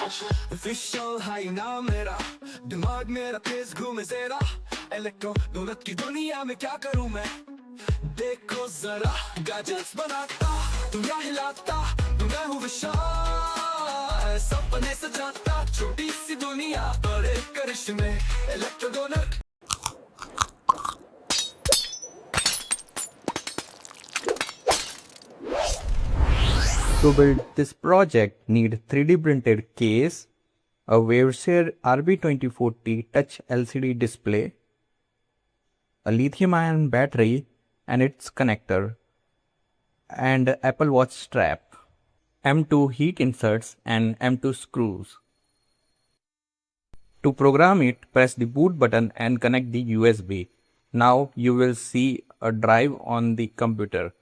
विशाल high नाम मेरा, दिमाग मेरा तेज घूमे जरा, इलेक्ट्रॉनिक की दुनिया में क्या करूं मैं। देखो जरा गैजेट्स बनाता, दुनिया हिलाता, मैं हूँ विशाल, सपने सजाता, छोटी सी दुनिया बड़े करिश्मे, electronic. To build this project, need 3D printed case, a WaveShare RP2040 touch LCD display, a lithium-ion battery and its connector, and Apple Watch strap, M2 heat inserts and M2 screws. To program it, press the boot button and connect the USB. Now you will see a drive on the computer.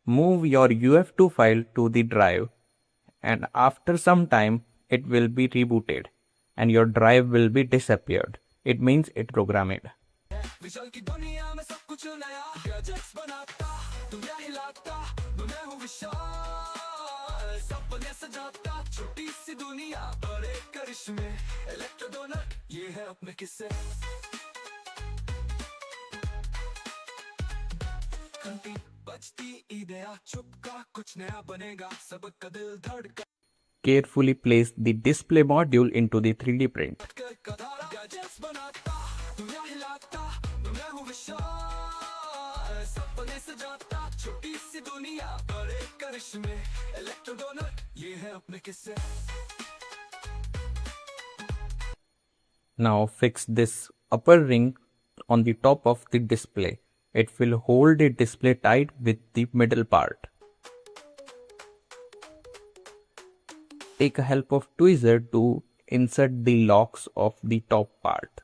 Move your UF2 file to the drive and after some time it will be rebooted and your drive will be disappeared. It means it programmed. विशाल की दुनिया में सब कुछ नया, gadgets बनाता, दुनिया हिलाता, मैं हूँ विशाल, सपने सजाता, छोटी सी दुनिया बड़े करिश्मे, इलेक्ट्रॉनिक ये है अपने किस्से। घंटी बजती ईदेया, चुपका कुछ नया बनेगा, सबका दिल धड़का। Carefully place the display module into the 3D print. Gadgets बनाता, दुनिया हिलाता, मैं हूँ विशाल, सपने सजाता, छोटी सी दुनिया बड़े करिश्मे, इलेक्ट्रॉनिक ये है अपने किस्से। Now fix this upper ring on the top of the display. It will hold the display tight with the middle part. Take a help of tweezer to insert the locks of the top part.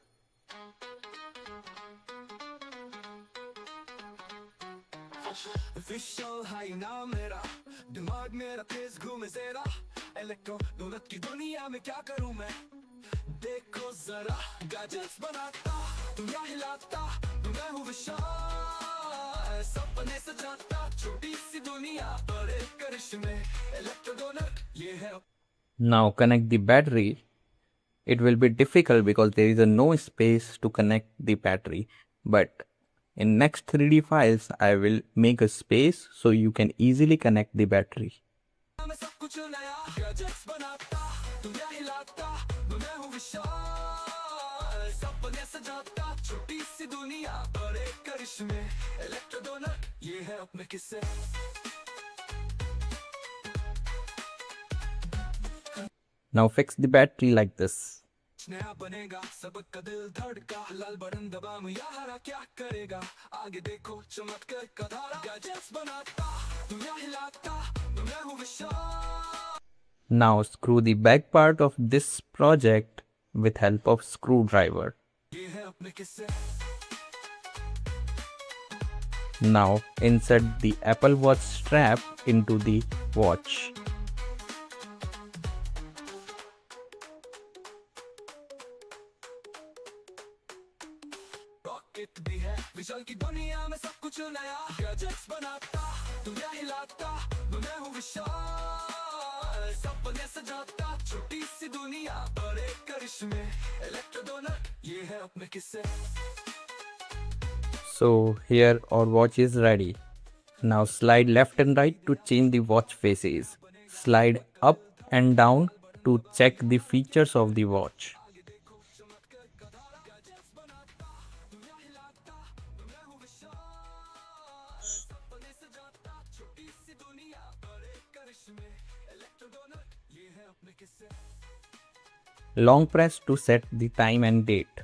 Vishal high नाम मेरा, दिमाग मेरा तेज घूमे जरा, electronic की दुनिया में क्या करूं मैं। देखो जरा गैजेट्स बनाता, दुनिया हिलाता, मैं हूँ विशाल, सपने सजाता, छोटी सी दुनिया बड़े करिश्मे, इलेक्ट्रॉनिक ये है। Now connect the battery. It will be difficult because there is no space to connect the battery, but in next 3D files I will make a space so you can easily connect the battery. मैं सब कुछ नया, gadgets बनाता, दुनिया हिलाता, मैं हूँ विशाल, सपने सजाता, छोटी सी दुनिया बड़े करिश्मे, इलेक्ट्रॉनिक ये है अपने किस्से। Now fix the battery like this. नया बनेगा, सबका दिल धड़का, लाल बटन दबा मैं हरा क्या करेगा, आगे देखो चमत्कार का धारा, गैजेट्स बनाता, दुनिया हिलाता, मैं हूँ विशाल। Now screw the back part of this project with help of screwdriver. ये है अपने किस्से। Now insert the Apple Watch strap into the watch. Rocket भी है, विशाल की दुनिया में सब कुछ नया, गैजेट्स बनाता, दुनिया हिलाता, मैं हूँ विशाल, सपने सजाता, छोटी सी दुनिया बड़े करिश्मे, इलेक्ट्रॉनिक ये है अपने किस्से। So here our watch is ready. Now slide left and right to change the watch faces. Slide up and down to check the features of the watch. Long press to set the time and date.